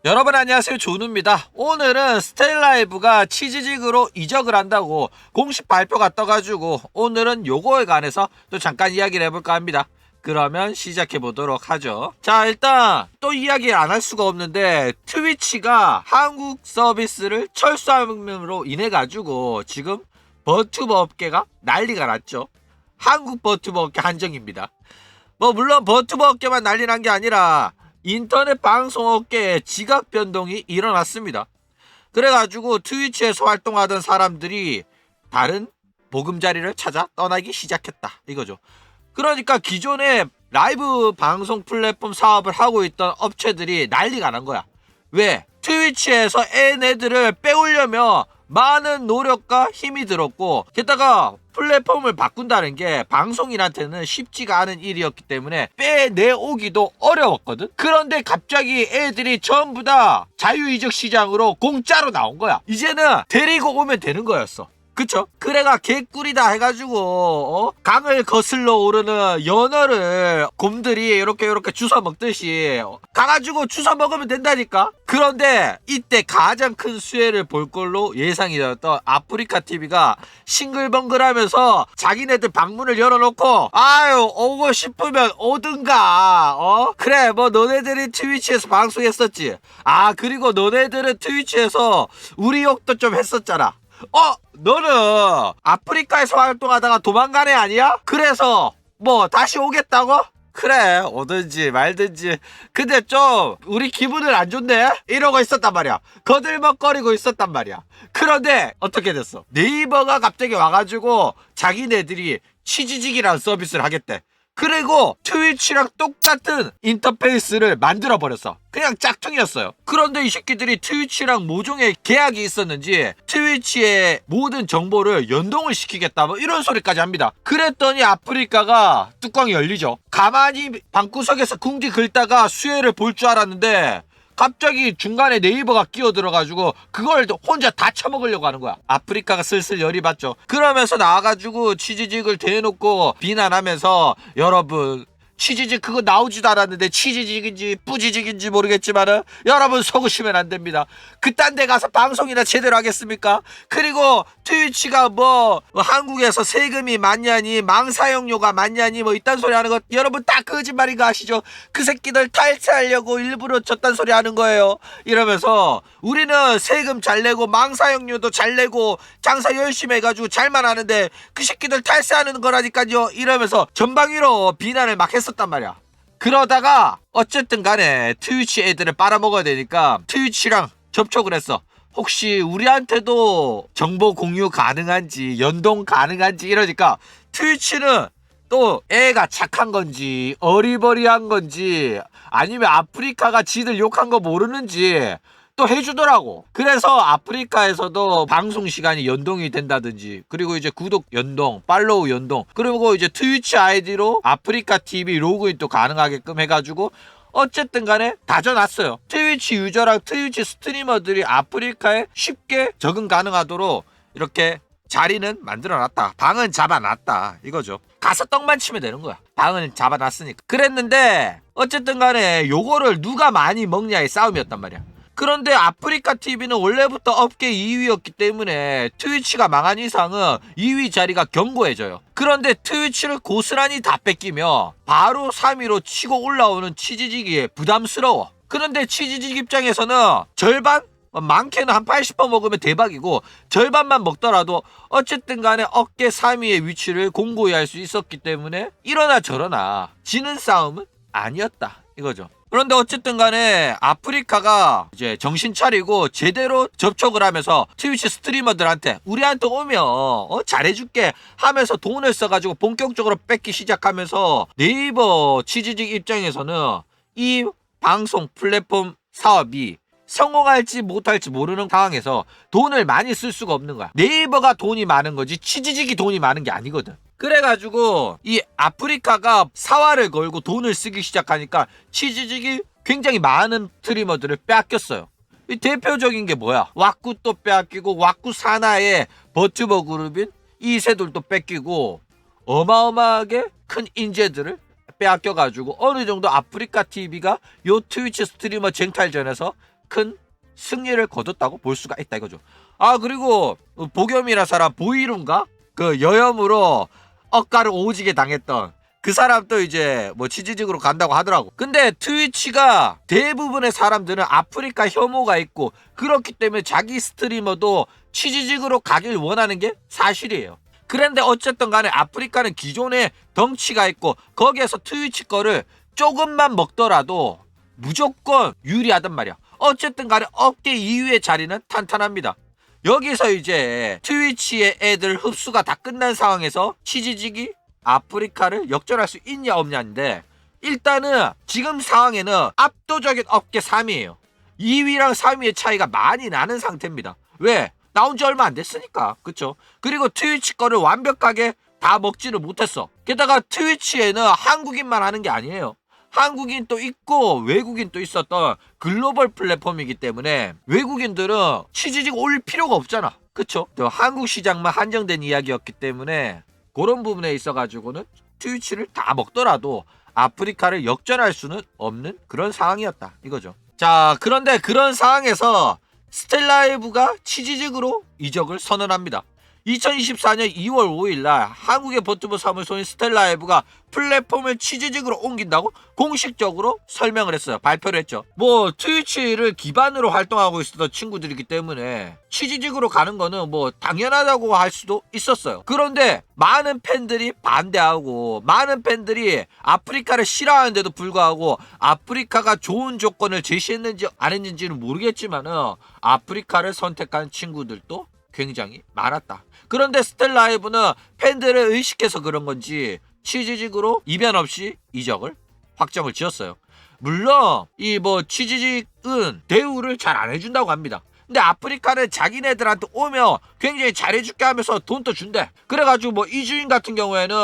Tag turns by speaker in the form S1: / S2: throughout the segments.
S1: 여러분 안녕하세요, 조누입니다. 오늘은 스테일라이브가 치즈직으로 이적을 한다고 공식 발표가 떠가지고 오늘은 요거에 관해서 또 잠깐 이야기를 해볼까 합니다. 그러면 시작해보도록 하죠. 자, 일단 또 이야기 안 할 수가 없는데 트위치가 한국 서비스를 철수함으로 인해 가지고 지금 버튜버 업계가 난리가 났죠. 한국 버튜버 업계 한정입니다. 물론 버튜버 업계만 난리 난 게 아니라 인터넷 방송 업계에 지각 변동이 일어났습니다. 그래가지고 트위치에서 활동하던 사람들이 다른 보금자리를 찾아 떠나기 시작했다, 이거죠. 그러니까 기존에 라이브 방송 플랫폼 사업을 하고 있던 업체들이 난리가 난 거야. 왜? 트위치에서 얘네들을 빼오려면 많은 노력과 힘이 들었고, 게다가 플랫폼을 바꾼다는 게 방송인한테는 쉽지가 않은 일이었기 때문에 빼내오기도 어려웠거든. 그런데 갑자기 애들이 전부 다 자유이적 시장으로 공짜로 나온 거야. 이제는 데리고 오면 되는 거였어. 그쵸? 그래가 개꿀이다 해가지고 강을 거슬러 오르는 연어를 곰들이 이렇게 주워 먹듯이 가가지고 주워 먹으면 된다니까. 그런데 이때 가장 큰 수혜를 볼 걸로 예상이 되었던 아프리카 TV가 싱글벙글하면서 자기네들 방문을 열어놓고 아유 오고 싶으면 오든가. 그래 너네들이 트위치에서 방송했었지. 그리고 너네들은 트위치에서 우리 욕도 좀 했었잖아. 너는 아프리카에서 활동하다가 도망간 애 아니야? 그래서 다시 오겠다고? 그래, 오든지 말든지. 근데 좀 우리 기분은 안 좋네? 이러고 있었단 말이야. 거들먹거리고 있었단 말이야. 그런데 어떻게 됐어? 네이버가 갑자기 와가지고 자기네들이 치즈직이라는 서비스를 하겠대. 그리고 트위치랑 똑같은 인터페이스를 만들어버렸어. 그냥 짝퉁이었어요. 그런데 이 새끼들이 트위치랑 모종의 계약이 있었는지 트위치의 모든 정보를 연동을 시키겠다 이런 소리까지 합니다. 그랬더니 아프리카가 뚜껑이 열리죠. 가만히 방구석에서 궁디 긁다가 수혜를 볼 줄 알았는데 갑자기 중간에 네이버가 끼어들어가지고 그걸 혼자 다 처먹으려고 하는 거야. 아프리카가 슬슬 열이 받죠. 그러면서 나와가지고 치즈직을 대놓고 비난하면서 여러분 치즈직 그거 나오지도 않았는데 치즈직인지 뿌지직인지 모르겠지만은 여러분 속으시면 안 됩니다. 그딴 데 가서 방송이나 제대로 하겠습니까? 그리고 트위치가 한국에서 세금이 많냐니 망사용료가 많냐니 이딴 소리 하는 거 여러분 다 거짓말인 거 아시죠? 그 새끼들 탈퇴하려고 일부러 저딴 소리 하는 거예요. 이러면서 우리는 세금 잘 내고 망사용료도 잘 내고 장사 열심히 해가지고 잘만 하는데 그 새끼들 탈세하는 거라니까요. 이러면서 전방위로 비난을 막 했었단 말이야. 그러다가 어쨌든 간에 트위치 애들을 빨아먹어야 되니까 트위치랑 접촉을 했어. 혹시 우리한테도 정보 공유 가능한지 연동 가능한지 이러니까 트위치는 또 애가 착한 건지 어리버리한 건지 아니면 아프리카가 지들 욕한 거 모르는지 또 해주더라고. 그래서 아프리카에서도 방송 시간이 연동이 된다든지 그리고 이제 구독 연동, 팔로우 연동 그리고 이제 트위치 아이디로 아프리카 TV 로그인도 가능하게끔 해가지고 어쨌든 간에 다져놨어요. 트위치 유저랑 트위치 스트리머들이 아프리카에 쉽게 적응 가능하도록 이렇게 자리는 만들어놨다. 방은 잡아놨다, 이거죠. 가서 떡만 치면 되는 거야. 방은 잡아놨으니까. 그랬는데 어쨌든 간에 요거를 누가 많이 먹냐의 싸움이었단 말이야. 그런데 아프리카 TV는 원래부터 업계 2위였기 때문에 트위치가 망한 이상은 2위 자리가 견고해져요. 그런데 트위치를 고스란히 다 뺏기며 바로 3위로 치고 올라오는 치즈직이 부담스러워. 그런데 치즈직 입장에서는 절반? 많게는 한 80% 먹으면 대박이고 절반만 먹더라도 어쨌든 간에 업계 3위의 위치를 공고히 할 수 있었기 때문에 이러나 저러나 지는 싸움은 아니었다, 이거죠. 그런데 어쨌든 간에 아프리카가 이제 정신 차리고 제대로 접촉을 하면서 트위치 스트리머들한테 우리한테 오면 잘해줄게 하면서 돈을 써가지고 본격적으로 뺏기 시작하면서 네이버 치즈직 입장에서는 이 방송 플랫폼 사업이 성공할지 못할지 모르는 상황에서 돈을 많이 쓸 수가 없는 거야. 네이버가 돈이 많은 거지 치즈직이 돈이 많은 게 아니거든. 그래가지고 이 아프리카가 사활을 걸고 돈을 쓰기 시작하니까 치즈직이 굉장히 많은 스트리머들을 빼앗겼어요. 이 대표적인 게 뭐야? 왁구도 빼앗기고 왁구 산하의 버튜버 그룹인 이세돌도 뺏기고 어마어마하게 큰 인재들을 빼앗겨가지고 어느 정도 아프리카 TV가 요 트위치 스트리머 쟁탈전에서 큰 승리를 거뒀다고 볼 수가 있다 이거죠. 아 그리고 보겸이라 사람 보이룬가? 그 여염으로 억가를 오지게 당했던 그 사람도 이제 뭐 치지직으로 간다고 하더라고. 근데 트위치가 대부분의 사람들은 아프리카 혐오가 있고 그렇기 때문에 자기 스트리머도 치지직으로 가길 원하는 게 사실이에요. 그런데 어쨌든 간에 아프리카는 기존에 덩치가 있고 거기에서 트위치 거를 조금만 먹더라도 무조건 유리하단 말이야. 어쨌든 간에 업계 2위의 자리는 탄탄합니다. 여기서 이제 트위치의 애들 흡수가 다 끝난 상황에서 치지직이 아프리카를 역전할 수 있냐 없냐인데 일단은 지금 상황에는 압도적인 업계 3위예요. 2위랑 3위의 차이가 많이 나는 상태입니다. 왜? 나온 지 얼마 안 됐으니까. 그쵸? 그리고 트위치 거를 완벽하게 다 먹지를 못했어. 게다가 트위치에는 한국인만 하는 게 아니에요. 한국인 또 있고 외국인 또 있었던 글로벌 플랫폼이기 때문에 외국인들은 치지직 올 필요가 없잖아. 그쵸? 또 한국 시장만 한정된 이야기였기 때문에 그런 부분에 있어가지고는 트위치를 다 먹더라도 아프리카를 역전할 수는 없는 그런 상황이었다 이거죠. 자 그런데 그런 상황에서 스텔라이브가 치지직으로 이적을 선언합니다. 2024년 2월 5일날 한국의 버튜버 사무소인 스텔라이브가 플랫폼을 치지직으로 옮긴다고 공식적으로 설명을 했어요. 발표를 했죠. 뭐 트위치를 기반으로 활동하고 있었던 친구들이기 때문에 치지직으로 가는 거는 뭐 당연하다고 할 수도 있었어요. 그런데 많은 팬들이 반대하고 많은 팬들이 아프리카를 싫어하는데도 불구하고 아프리카가 좋은 조건을 제시했는지 안 했는지는 모르겠지만은 아프리카를 선택한 친구들도 굉장히 많았다. 그런데 스텔라이브는 팬들을 의식해서 그런 건지 치지직으로 이변 없이 이적을 확정을 지었어요. 물론 이 뭐 치지직은 대우를 잘 안 해준다고 합니다. 근데 아프리카는 자기네들한테 오면 굉장히 잘해줄게 하면서 돈도 준대. 그래가지고 뭐 이주인 같은 경우에는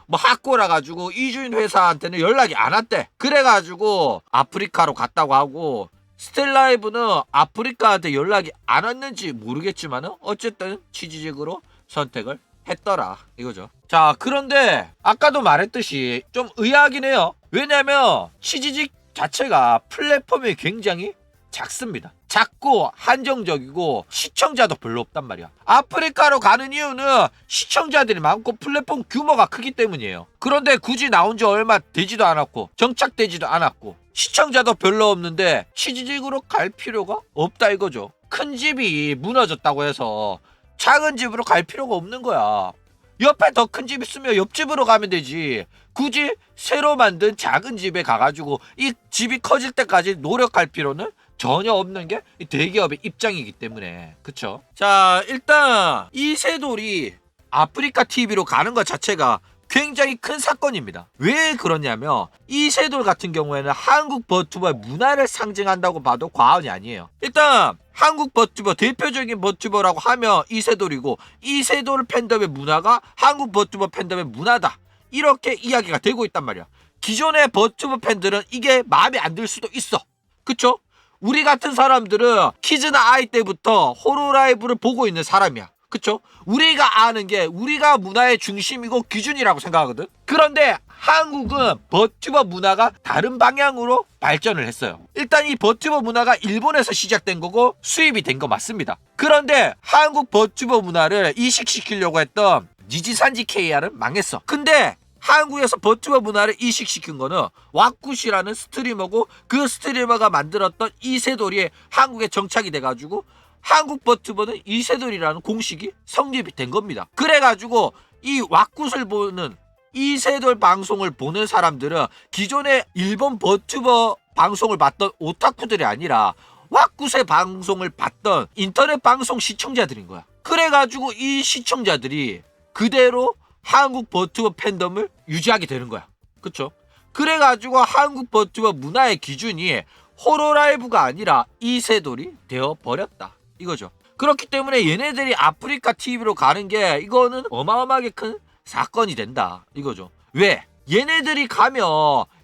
S1: 뭐 학고라 가지고 이주인 회사한테는 연락이 안 왔대. 그래가지고 아프리카로 갔다고 하고 스텔라이브는 아프리카한테 연락이 안 왔는지 모르겠지만은 어쨌든 치지직으로 선택을 했더라 이거죠. 자 그런데 아까도 말했듯이 좀 의아하긴 해요. 왜냐면 치지직 자체가 플랫폼이 굉장히 작습니다. 작고 한정적이고 시청자도 별로 없단 말이야. 아프리카로 가는 이유는 시청자들이 많고 플랫폼 규모가 크기 때문이에요. 그런데 굳이 나온 지 얼마 되지도 않았고 정착되지도 않았고 시청자도 별로 없는데 치지직으로 갈 필요가 없다 이거죠. 큰 집이 무너졌다고 해서 작은 집으로 갈 필요가 없는 거야. 옆에 더 큰 집 있으면 옆집으로 가면 되지. 굳이 새로 만든 작은 집에 가가지고 이 집이 커질 때까지 노력할 필요는 전혀 없는 게 대기업의 입장이기 때문에. 그쵸? 자 일단 이세돌이 아프리카 TV로 가는 것 자체가 굉장히 큰 사건입니다. 왜 그러냐면 이세돌 같은 경우에는 한국 버튜버의 문화를 상징한다고 봐도 과언이 아니에요. 일단 한국 버튜버 대표적인 버튜버라고 하면 이세돌이고 이세돌 팬덤의 문화가 한국 버튜버 팬덤의 문화다 이렇게 이야기가 되고 있단 말이야. 기존의 버튜버 팬들은 이게 마음에 안 들 수도 있어. 그쵸? 우리 같은 사람들은 키즈나 아이 때부터 호로라이브를 보고 있는 사람이야. 그쵸? 우리가 아는 게 우리가 문화의 중심이고 기준이라고 생각하거든. 그런데 한국은 버튜버 문화가 다른 방향으로 발전을 했어요. 일단 이 버튜버 문화가 일본에서 시작된 거고 수입이 된 거 맞습니다. 그런데 한국 버튜버 문화를 이식시키려고 했던 니지산지 KR은 망했어. 근데 한국에서 버튜버 문화를 이식시킨 거는 왁구시라는 스트리머고 그 스트리머가 만들었던 이세돌이 한국에 정착이 돼가지고 한국 버튜버는 이세돌이라는 공식이 성립이 된 겁니다. 그래가지고 이 왁굿을 보는 이세돌 방송을 보는 사람들은 기존의 일본 버튜버 방송을 봤던 오타쿠들이 아니라 왁굿의 방송을 봤던 인터넷 방송 시청자들인 거야. 그래가지고 이 시청자들이 그대로 한국 버튜버 팬덤을 유지하게 되는 거야. 그쵸? 그래가지고 한국 버튜버 문화의 기준이 호로라이브가 아니라 이세돌이 되어버렸다 이거죠. 그렇기 때문에 얘네들이 아프리카 TV로 가는 게 이거는 어마어마하게 큰 사건이 된다 이거죠. 왜? 얘네들이 가면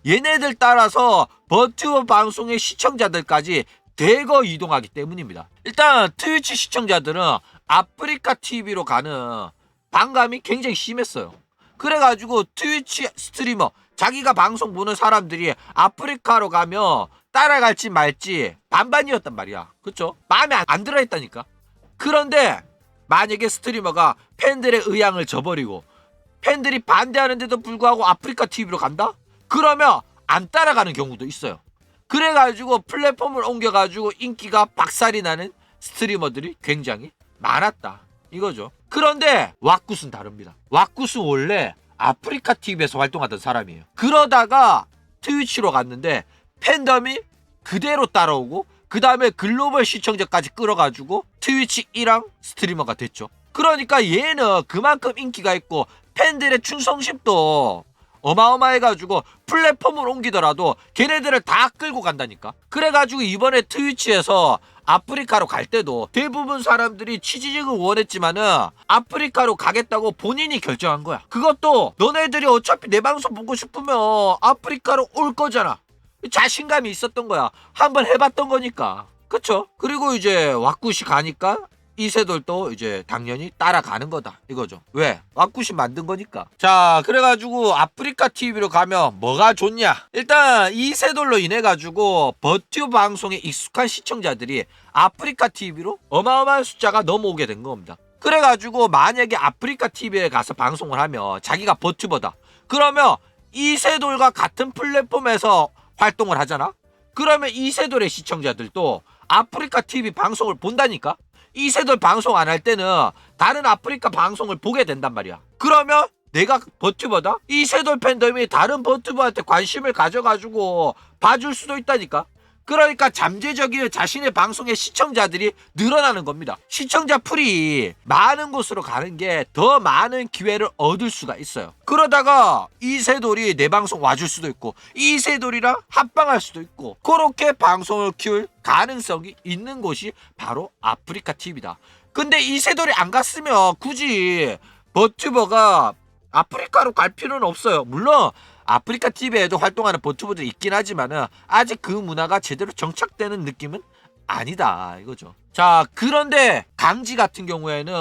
S1: 얘네들 따라서 버튜버 방송의 시청자들까지 대거 이동하기 때문입니다. 일단 트위치 시청자들은 아프리카 TV로 가는 반감이 굉장히 심했어요. 그래가지고 트위치 스트리머 자기가 방송 보는 사람들이 아프리카로 가면 따라갈지 말지 반반이었단 말이야. 그쵸? 마음에 안 들어 했다니까. 그런데 만약에 스트리머가 팬들의 의향을 저버리고 팬들이 반대하는데도 불구하고 아프리카 TV로 간다? 그러면 안 따라가는 경우도 있어요. 그래가지고 플랫폼을 옮겨가지고 인기가 박살이 나는 스트리머들이 굉장히 많았다 이거죠. 그런데 왁굿은 다릅니다. 왁굿은 원래 아프리카 TV에서 활동하던 사람이에요. 그러다가 트위치로 갔는데 팬덤이 그대로 따라오고 그 다음에 글로벌 시청자까지 끌어가지고 트위치 1왕 스트리머가 됐죠. 그러니까 얘는 그만큼 인기가 있고 팬들의 충성심도 어마어마해가지고 플랫폼을 옮기더라도 걔네들을 다 끌고 간다니까. 그래가지고 이번에 트위치에서 아프리카로 갈 때도 대부분 사람들이 치즈직을 원했지만은 아프리카로 가겠다고 본인이 결정한 거야. 그것도 너네들이 어차피 내 방송 보고 싶으면 아프리카로 올 거잖아. 자신감이 있었던 거야. 한번 해봤던 거니까. 그쵸? 그리고 이제 왁굿이 가니까 이세돌도 이제 당연히 따라가는 거다 이거죠. 왜? 왁굿이 만든 거니까. 자, 그래가지고 아프리카 TV로 가면 뭐가 좋냐? 일단 이세돌로 인해 가지고 버튜브 방송에 익숙한 시청자들이 아프리카 TV로 어마어마한 숫자가 넘어오게 된 겁니다. 그래가지고 만약에 아프리카 TV에 가서 방송을 하면 자기가 버튜버다. 그러면 이세돌과 같은 플랫폼에서 활동을 하잖아? 그러면 이세돌의 시청자들도 아프리카 TV 방송을 본다니까? 이세돌 방송 안 할 때는 다른 아프리카 방송을 보게 된단 말이야. 그러면 내가 버튜버다? 이세돌 팬덤이 다른 버튜버한테 관심을 가져가지고 봐줄 수도 있다니까? 그러니까 잠재적인 자신의 방송의 시청자들이 늘어나는 겁니다. 시청자 풀이 많은 곳으로 가는 게 더 많은 기회를 얻을 수가 있어요. 그러다가 이세돌이 내 방송 와줄 수도 있고 이세돌이랑 합방할 수도 있고 그렇게 방송을 키울 가능성이 있는 곳이 바로 아프리카 TV다. 근데 이세돌이 안 갔으면 굳이 버튜버가 아프리카로 갈 필요는 없어요. 물론 아프리카 TV에도 활동하는 버튜버들이 있긴 하지만은 아직 그 문화가 제대로 정착되는 느낌은 아니다 이거죠. 자, 그런데 강지 같은 경우에는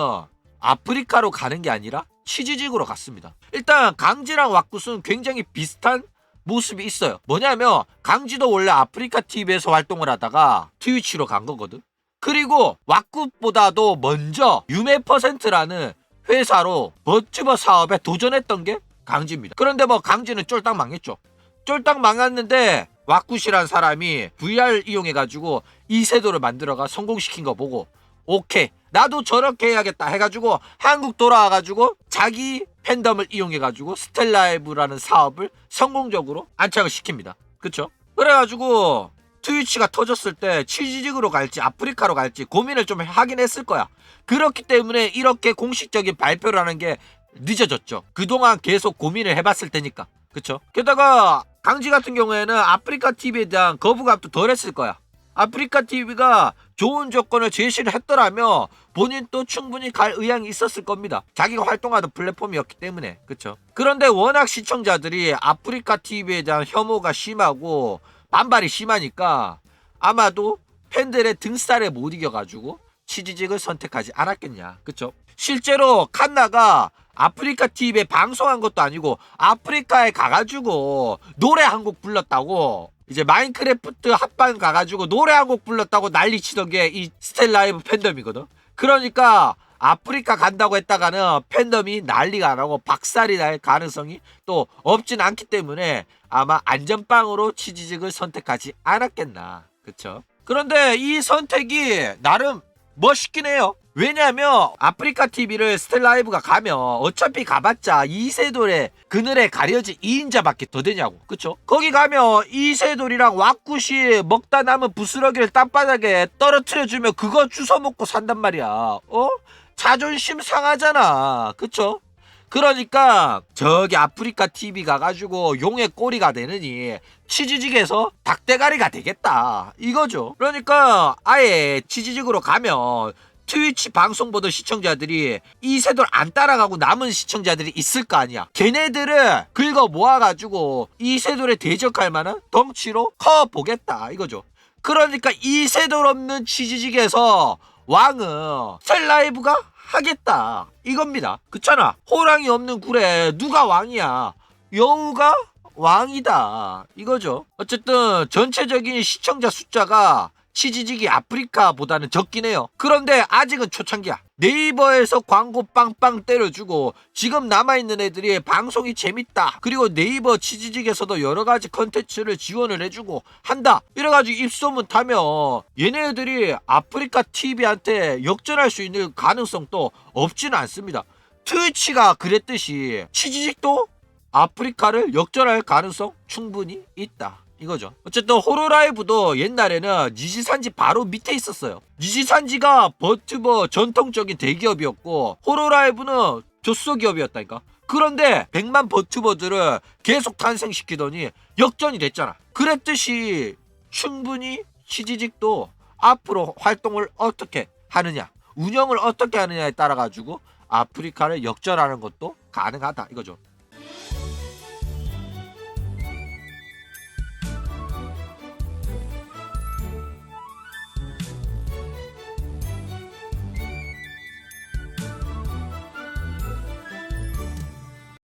S1: 아프리카로 가는 게 아니라 치즈직으로 갔습니다. 일단 강지랑 왁굿은 굉장히 비슷한 모습이 있어요. 뭐냐면 강지도 원래 아프리카 TV에서 활동을 하다가 트위치로 간 거거든. 그리고 왁굿보다도 먼저 유메퍼센트라는 회사로 버튜버 사업에 도전했던 게 강지입니다. 그런데 뭐 강지는 쫄딱 망했죠. 쫄딱 망했는데 왁굿이란 사람이 VR 이용해가지고 이세돌을 만들어가 성공시킨 거 보고 오케이 나도 저렇게 해야겠다 해가지고 한국 돌아와가지고 자기 팬덤을 이용해가지고 스텔라이브라는 사업을 성공적으로 안착을 시킵니다. 그쵸? 그래가지고 트위치가 터졌을 때 치즈직으로 갈지 아프리카로 갈지 고민을 좀 하긴 했을 거야. 그렇기 때문에 이렇게 공식적인 발표를 하는 게 늦어졌죠. 그동안 계속 고민을 해봤을 테니까. 그쵸? 게다가 강지 같은 경우에는 아프리카 TV에 대한 거부감도 덜 했을 거야. 아프리카 TV가 좋은 조건을 제시를 했더라면 본인도 충분히 갈 의향이 있었을 겁니다. 자기가 활동하던 플랫폼이었기 때문에. 그쵸? 그런데 워낙 시청자들이 아프리카 TV에 대한 혐오가 심하고 반발이 심하니까 아마도 팬들의 등살에 못 이겨가지고 치즈직을 선택하지 않았겠냐. 그쵸? 실제로 칸나가 아프리카 TV에 방송한 것도 아니고 아프리카에 가가지고 노래 한 곡 불렀다고 이제 마인크래프트 합방 가가지고 노래 한 곡 불렀다고 난리치던 게 이 스텔라이브 팬덤이거든. 그러니까 아프리카 간다고 했다가는 팬덤이 난리가 안 나고 박살이 날 가능성이 또 없진 않기 때문에 아마 안전빵으로 치즈직을 선택하지 않았겠나. 그쵸? 그런데 이 선택이 나름 멋있긴 해요. 왜냐면 아프리카 TV를 스텔라이브가 가면 어차피 가봤자 이세돌의 그늘에 가려진 2인자밖에 더 되냐고. 그쵸? 거기 가면 이세돌이랑 왁굿이 먹다 남은 부스러기를 땅바닥에 떨어뜨려주면 그거 주워 먹고 산단 말이야. 어? 자존심 상하잖아. 그쵸? 그러니까 저기 아프리카 TV 가가지고 용의 꼬리가 되느니 치즈직에서 닭대가리가 되겠다 이거죠. 그러니까 아예 치즈직으로 가면 트위치 방송 보던 시청자들이 이세돌 안 따라가고 남은 시청자들이 있을 거 아니야. 걔네들을 긁어 모아가지고 이세돌에 대적할 만한 덩치로 커보겠다 이거죠. 그러니까 이세돌 없는 치즈직에서 왕은 스텔라이브가 하겠다 이겁니다. 그렇잖아. 호랑이 없는 굴에 누가 왕이야. 여우가 왕이다 이거죠. 어쨌든 전체적인 시청자 숫자가 치지직이 아프리카보다는 적긴 해요. 그런데 아직은 초창기야. 네이버에서 광고 빵빵 때려주고 지금 남아있는 애들이 방송이 재밌다, 그리고 네이버 치지직에서도 여러가지 컨텐츠를 지원을 해주고 한다 이래가지고 입소문 타면 얘네들이 아프리카 TV한테 역전할 수 있는 가능성도 없지는 않습니다. 트위치가 그랬듯이 치지직도 아프리카를 역전할 가능성 충분히 있다 이거죠. 어쨌든 호로라이브도 옛날에는 니지산지 바로 밑에 있었어요. 니지산지가 버튜버 전통적인 대기업이었고 호로라이브는 조소기업이었다니까. 그런데 100만 버튜버들을 계속 탄생시키더니 역전이 됐잖아. 그랬듯이 충분히 치지직도 앞으로 활동을 어떻게 하느냐, 운영을 어떻게 하느냐에 따라 가지고 아프리카를 역전하는 것도 가능하다 이거죠.